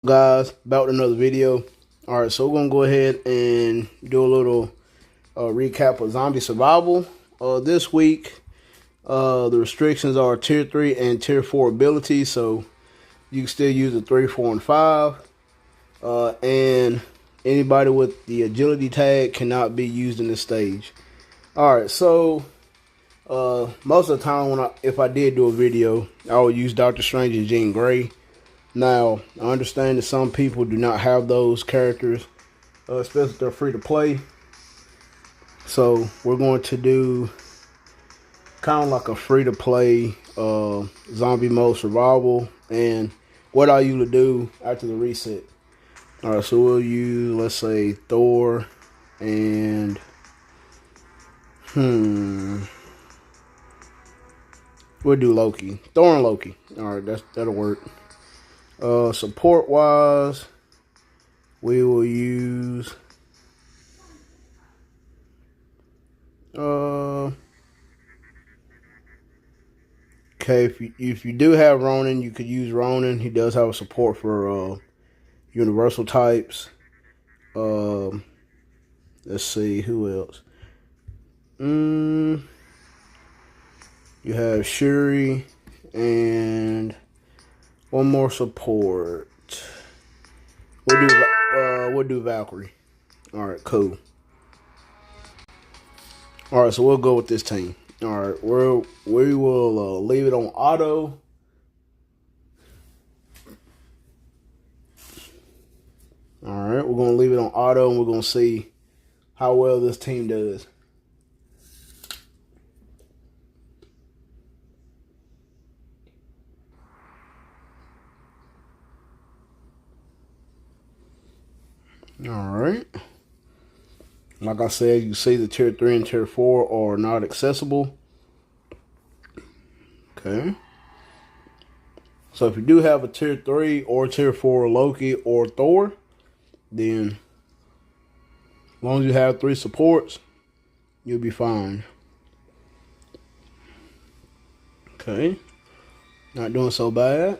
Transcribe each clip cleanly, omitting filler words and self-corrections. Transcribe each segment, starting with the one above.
Guys, about another video. All right, so we're gonna go ahead and do a little recap of zombie survival. This week, the restrictions are tier 3 and tier 4 abilities, so you can still use the 3, 4, and 5. And anybody with the agility tag cannot be used in this stage. All right, so most of the time if I did do a video, I would use Doctor Strange and Jean Grey. Now, I understand that some people do not have those characters, especially if they're free to play. So we're going to do kind of like a free to play zombie mode survival, and what I usually do after the reset. All right, so we'll use, let's say, Thor and we'll do Loki. Thor and Loki. All right, that'll work. Support wise, we will use okay, if you do have Ronin, you could use Ronin. He does have a support for universal types. Let's see, who else? You have Shuri and one more support. We'll do Valkyrie. All right, cool. All right, so we'll go with this team. All right, we will leave it on auto. All right, we're gonna leave it on auto, and we're gonna see how well this team does. All right. Like I said, you see the tier 3 and tier 4 are not accessible. Okay. So if you do have a tier 3 or tier 4 Loki or Thor, then as long as you have 3 supports, you'll be fine. Okay. Not doing so bad.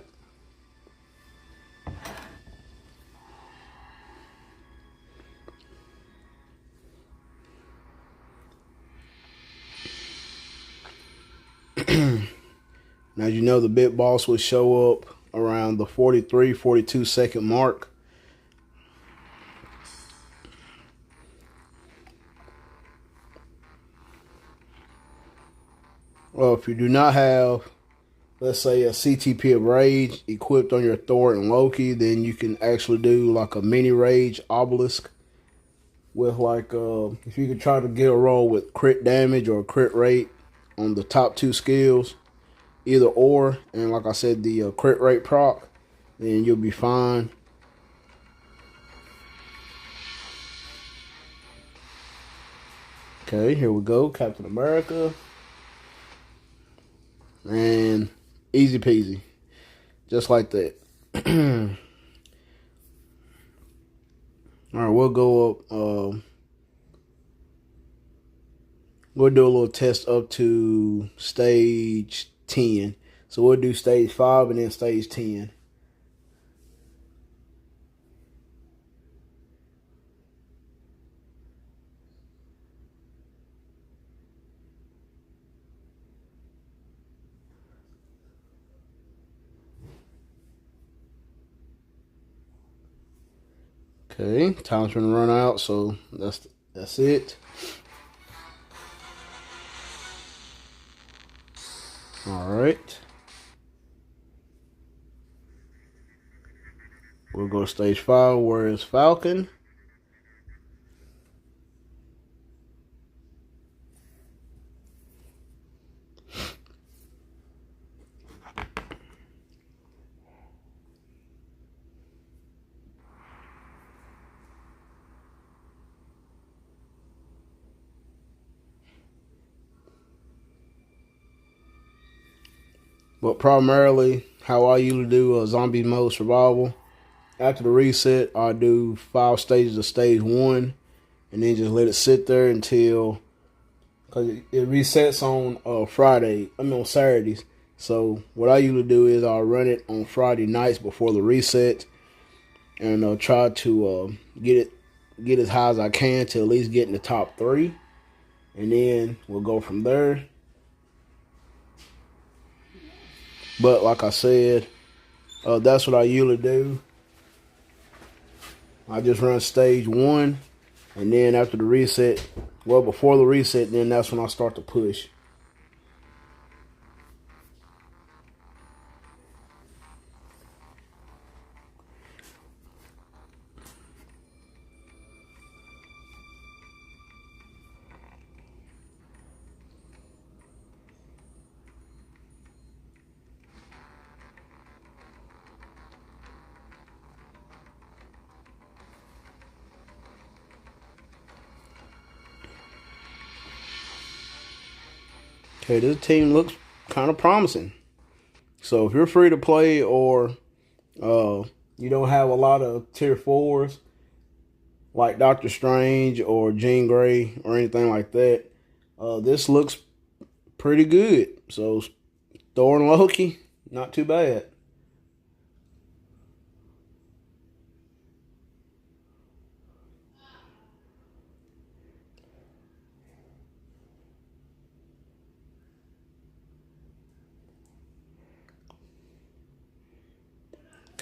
Now, you know, the bit boss will show up around the 43, 42 second mark. Well, if you do not have, let's say, a CTP of Rage equipped on your Thor and Loki, then you can actually do like a mini Rage obelisk with like, if you could try to get a roll with crit damage or crit rate on the top 2 skills, either or, and like I said, the crit rate proc, then you'll be fine. Okay, here we go, Captain America. And easy peasy. Just like that. Alright, we'll go up, we'll do a little test up to stage 10. So we'll do stage 5 and then stage 10. Okay, time's gonna run out, so that's it. All right. We'll go to stage 5, where is Falcon. But primarily, how I usually do a zombie mode survival, after the reset, I do 5 stages of stage 1, and then just let it sit there until, because it resets on on Saturdays. So what I usually do is I'll run it on Friday nights before the reset, and try to get as high as I can to at least get in the top 3, and then we'll go from there. But like I said, that's what I usually do. I just run stage 1, and then after the reset, well, before the reset, then that's when I start to push. Okay, this team looks kind of promising. So if you're free to play, or you don't have a lot of tier 4s like Doctor Strange or Jean Grey or anything like that, this looks pretty good. So Thor and Loki, not too bad.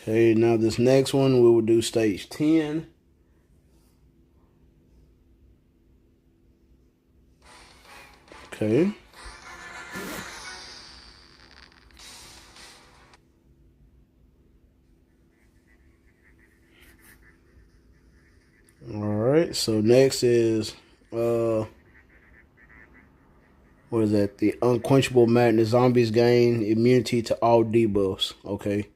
Okay, now this next one we will do stage 10. Okay. Alright, so next is what is that? The Unquenchable Madness. Zombies gain immunity to all debuffs. Okay.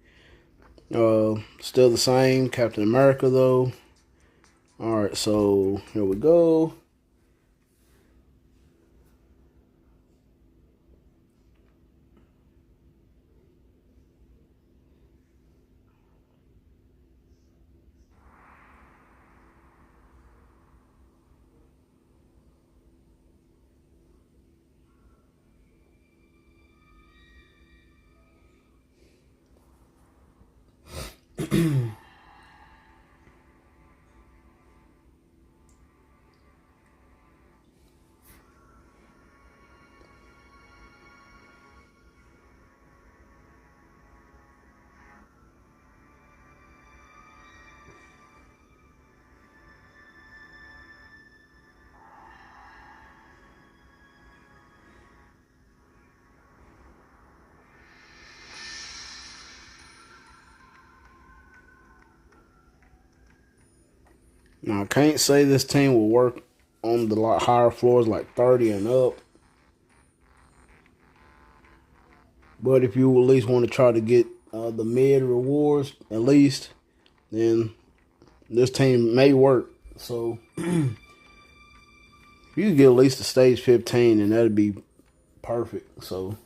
Still the same. Captain America though. Alright, so here we go. Now I can't say this team will work on the lot higher floors like 30 and up. But if you at least want to try to get the mid rewards at least, then this team may work. So if you could get at least a stage 15, then that'd be perfect. So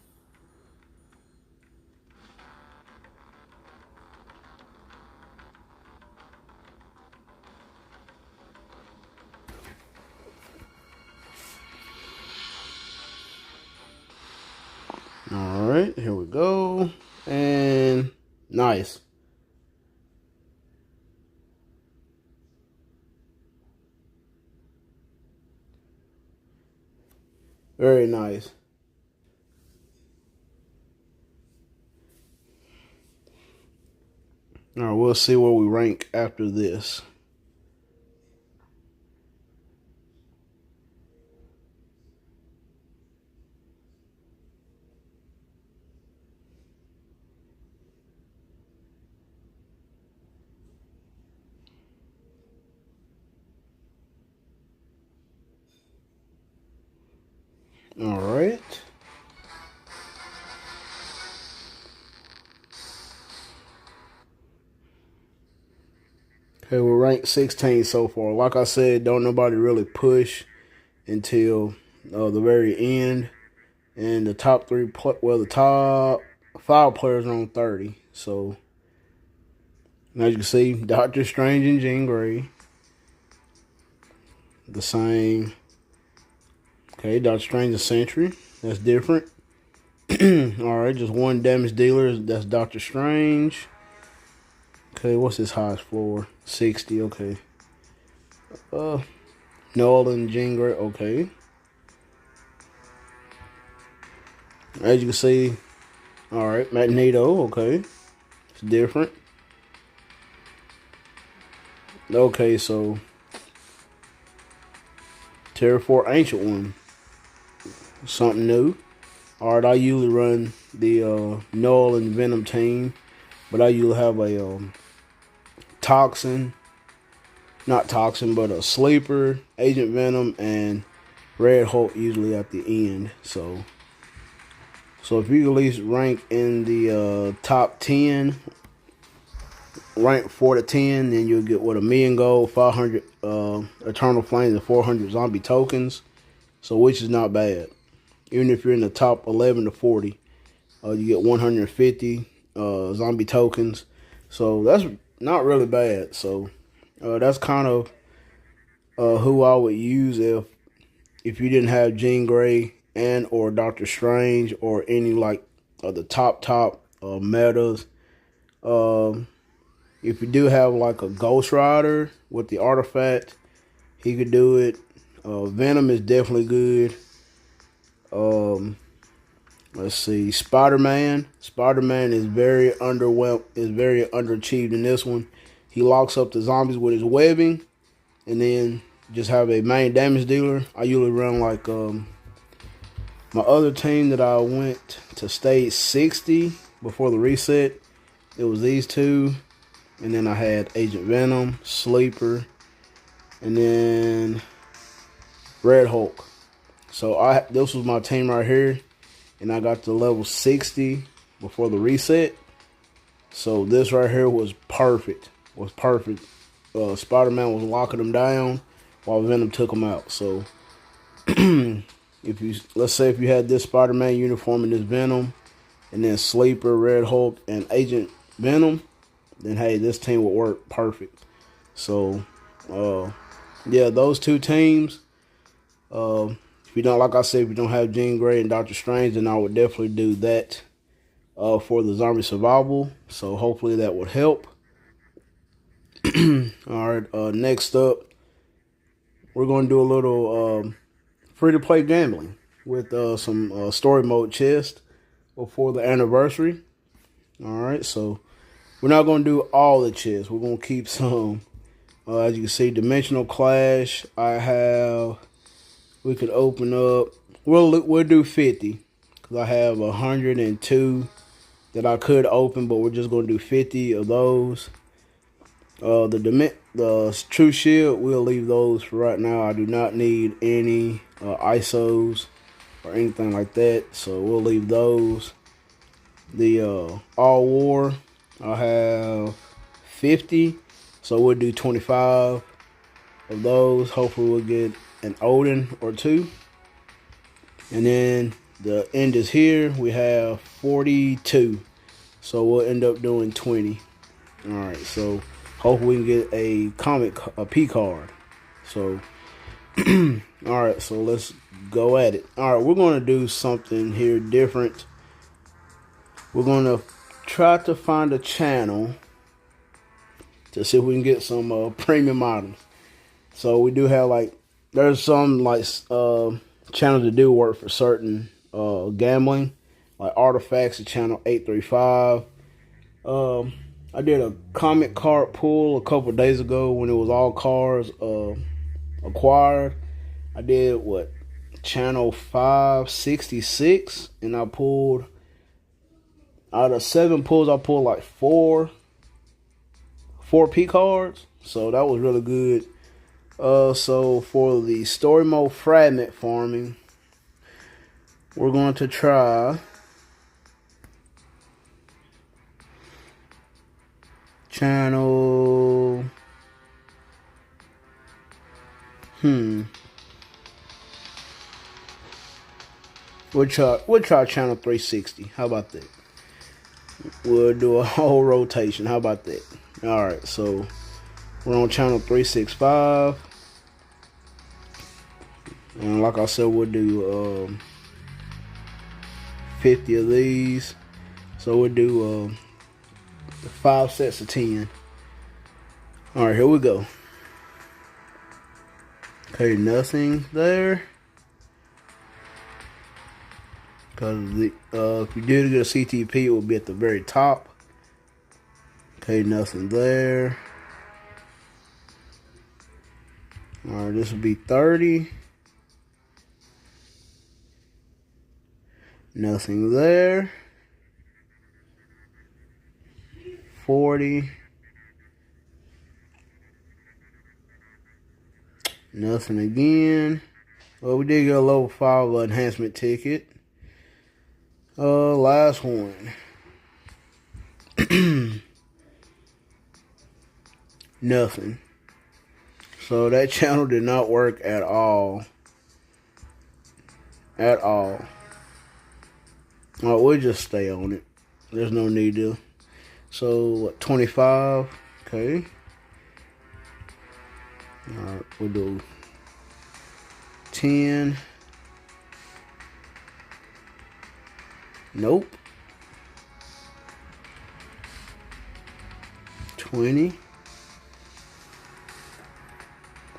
all right, here we go. And nice. Very nice. All right, we'll see where we rank after this. All right. Okay, we're ranked 16 so far. Like I said, don't nobody really push until the very end. And the top 3, well, the top 5 players are on 30. So, as you can see, Doctor Strange and Jean Grey, the same. Okay, Doctor Strange and Sentry. That's different. All right, just one damage dealer. That's Doctor Strange. Okay, what's his highest floor? 60, okay. Nolan, Jean Grey, okay. As you can see, alright, Magneto, okay. It's different. Okay, so Terror 4 Ancient One. Something new. Alright, I usually run the Null and Venom team, but I usually have a Toxin, not Toxin, but a Sleeper, Agent Venom, and Red Hulk usually at the end. So if you at least rank in the top 10, rank 4 to 10, then you'll get what, 1,000,000 gold, 500 Eternal Flames, and 400 zombie tokens. So which is not bad. Even if you're in the top 11 to 40, you get 150 zombie tokens. So that's not really bad. So that's kind of who I would use if you didn't have Jean Grey and or Doctor Strange or any like the top metas. If you do have like a Ghost Rider with the artifact, he could do it. Venom is definitely good. Let's see, Spider-Man. Spider-Man is very underachieved in this one. He locks up the zombies with his webbing, and then just have a main damage dealer. I usually run like my other team that I went to stage 60 before the reset. It was these two, and then I had Agent Venom, Sleeper, and then Red Hulk. So this was my team right here, and I got to level 60 before the reset. So this right here was perfect. Spider-Man was locking them down while Venom took them out. So let's say if you had this Spider-Man uniform and this Venom, and then Sleeper, Red Hulk, and Agent Venom, then hey, this team would work perfect. So yeah, those two teams. If you don't, like I said, if you don't have Jean Grey and Doctor Strange, then I would definitely do that for the zombie survival. So hopefully that would help. Alright, next up, we're going to do a little free-to-play gambling with some story mode chest before the anniversary. Alright, so we're not going to do all the chests. We're going to keep some. As you can see, Dimensional Clash, we could open up, we'll do 50, because I have 102 that I could open, but we're just going to do 50 of those. The True Shield, we'll leave those for right now. I do not need any ISOs or anything like that, so we'll leave those. The All War, I have 50, so we'll do 25 of those. Hopefully we'll get an Odin or two. And then the end is here. We have 42, so we'll end up doing 20. Alright, so hopefully we can get a P card. So alright, so let's go at it. Alright, we're going to do something here different. We're going to try to find a channel to see if we can get some premium items. So we do have there's some channels that do work for certain gambling, like Artifacts at channel 835. I did a comic card pull a couple days ago when it was all cards acquired. I did channel 566, and I pulled out of 7 pulls. I pulled like 4 P cards, so that was really good. So for the story mode fragment farming, we're going to try channel we'll try channel 360. How about that? We'll do a whole rotation. How about that? Alright, so we're on channel 365. And like I said, we'll do 50 of these. So we'll do 5 sets of 10. All right, here we go. Okay, nothing there. Because if you did get a CTP, it would be at the very top. Okay, nothing there. All right, this would be 30. Nothing there. 40. Nothing again. Well, we did get a level 5 enhancement ticket. Last one. Nothing. So that channel did not work at all. At all. Alright, we'll just stay on it. There's no need to. So, what, 25? Okay. Alright, we'll do 10. Nope. 20.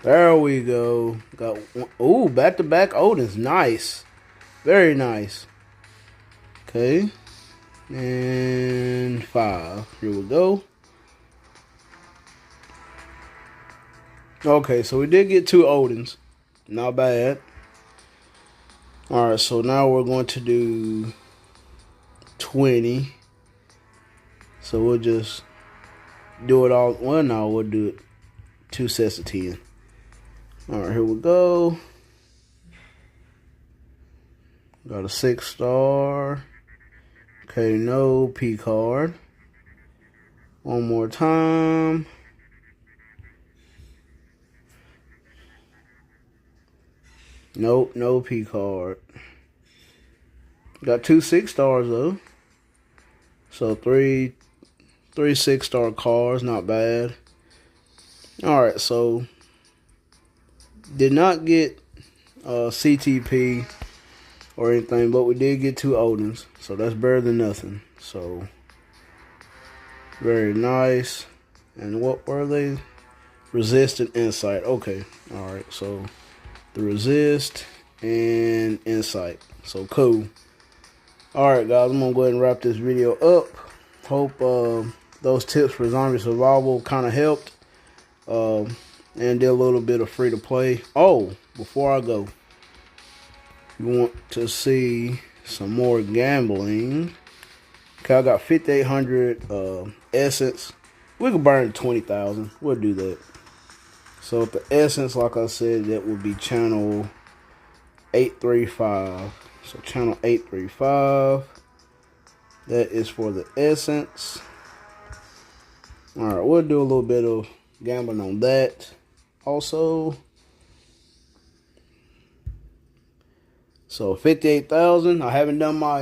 There we go. Got one. Ooh, back-to-back Odins. Nice. Very nice. Okay. And 5. Here we go. Okay, so we did get 2 Odins. Not bad. Alright, so now we're going to do 20. So we'll just do it all. Well, no, we'll do it 2 sets of 10. Alright, here we go. Got a 6-star. Okay, no P card. One more time. Nope, no P card. Got 2 6-stars though. So three 6-star cards, not bad. Alright, so did not get CTP or anything, but we did get 2 Odins, so that's better than nothing. So very nice. And what were they? Resist and insight. Okay, alright, so the resist and insight. So cool. Alright guys, I'm gonna go ahead and wrap this video up. Hope those tips for zombie survival kind of helped. And did a little bit of free to play. Oh, before I go, if you want to see some more gambling, okay, I got 5,800 essence. We could burn 20,000. We'll do that. So with the essence, like I said, that would be channel 835. So channel 835. That is for the essence. Alright, we'll do a little bit of gambling on that. Also, so 58,000. I haven't done my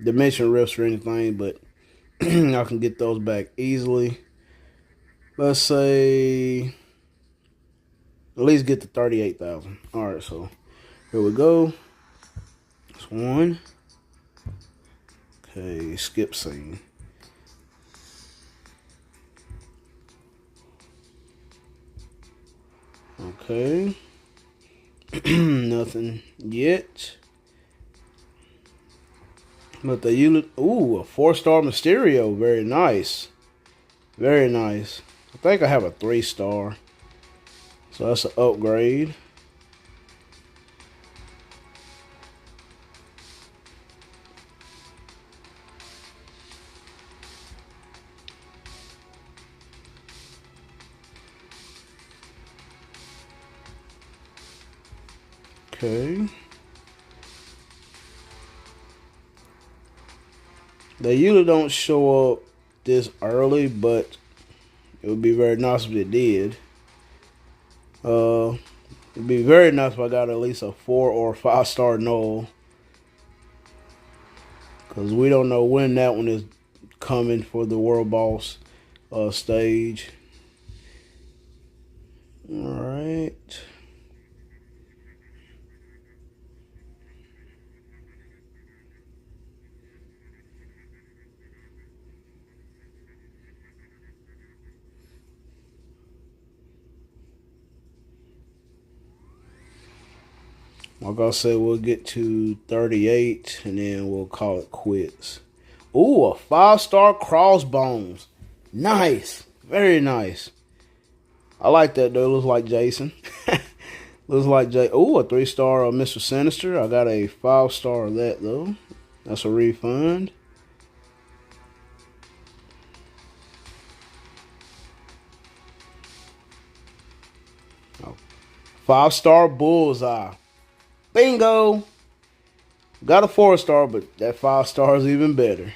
dimension rifts or anything, but I can get those back easily. Let's say at least get to 38,000. All right, so here we go. That's one. Okay, skip scene. Okay. Nothing yet. But the unit, ooh, a 4-star Mysterio. Very nice. Very nice. I think I have a 3-star. So that's an upgrade. Okay. They usually don't show up this early, but it would be very nice if it did. It'd be very nice if I got at least a 4 or 5-star null, because we don't know when that one is coming for the World Boss stage. All right. Like I said, we'll get to 38 and then we'll call it quits. Ooh, a 5-star crossbones. Nice. Very nice. I like that though. It looks like Jason. Looks like Jay. Ooh, a 3-star Mr. Sinister. I got a 5-star of that though. That's a refund. Oh. 5-star Bullseye. Bingo. Got a 4-star, but that 5-star is even better.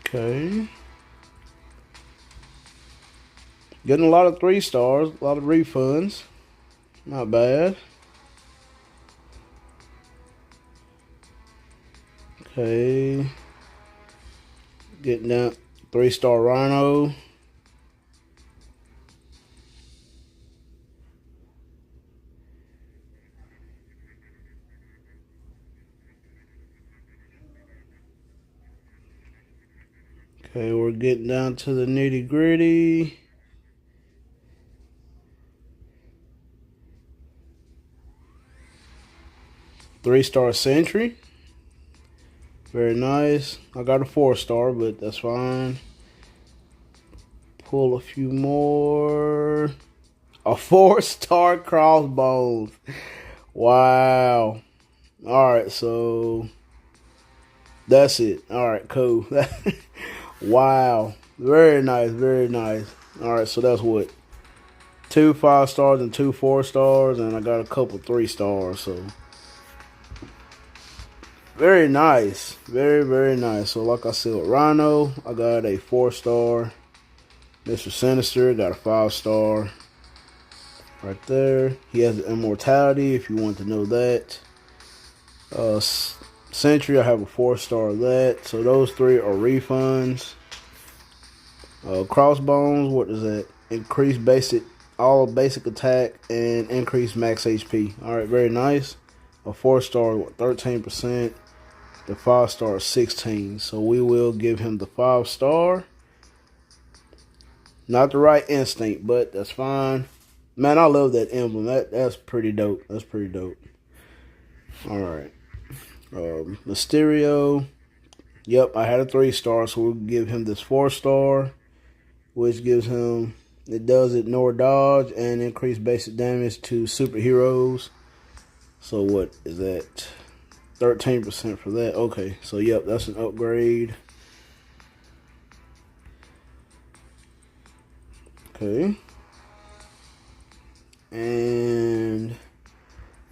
Okay. Getting a lot of 3-stars, a lot of refunds. Not bad. Okay. Getting that 3-star Rhino. Okay, we're getting down to the nitty gritty. Three-star Sentry. Very nice. I got a 4-star, but that's fine. Pull a few more. A 4-star Crossbones. Wow. Alright, so that's it. Alright, cool. Wow. Very nice, very nice. Alright, so that's what? 2 5-stars and 2 4-stars, and I got a couple 3-stars, so very nice. Very, very nice. So like I said, with Rhino, I got a 4-star. Mr. Sinister got a 5-star. Right there. He has the immortality if you want to know that. Sentry, I have a 4-star of that. So those 3 are refunds. Crossbones, what is that? Increase all basic attack and increase max HP. Alright, very nice. A 4-star, 13%. The 5-star is 16. So we will give him the 5-star. Not the right instinct, but that's fine. Man, I love that emblem. That's pretty dope. That's pretty dope. Alright. Mysterio. Yep, I had a 3-star, so we'll give him this 4-star, which gives him, it does ignore dodge and increase basic damage to superheroes. So what is that? 13% for that. Okay, so yep, that's an upgrade. Okay. And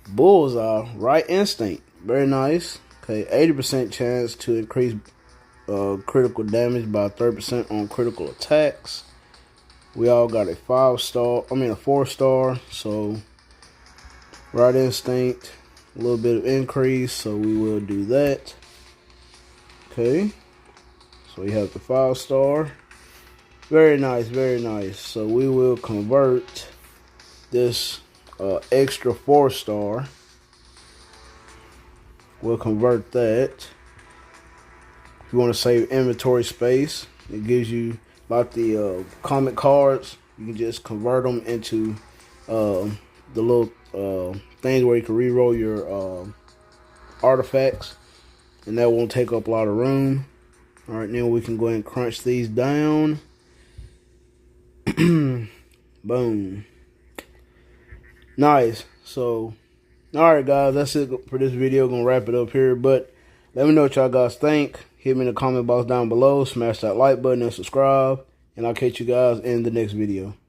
Bullseye, right instinct. Very nice. Okay, 80% chance to increase critical damage by 30% on critical attacks. We all got a 4-star, so right instinct, a little bit of increase, so we will do that. Okay, so we have the 5-star. Very nice, very nice. So we will convert this extra 4-star. We'll convert that. If you want to save inventory space, it gives you, like the comic cards, you can just convert them into the little things where you can re-roll your artifacts, and that won't take up a lot of room. Alright, now we can go ahead and crunch these down. Boom. Nice. So, alright guys, that's it for this video. Gonna wrap it up here, but let me know what y'all guys think. Hit me in the comment box down below. Smash that like button and subscribe, and I'll catch you guys in the next video.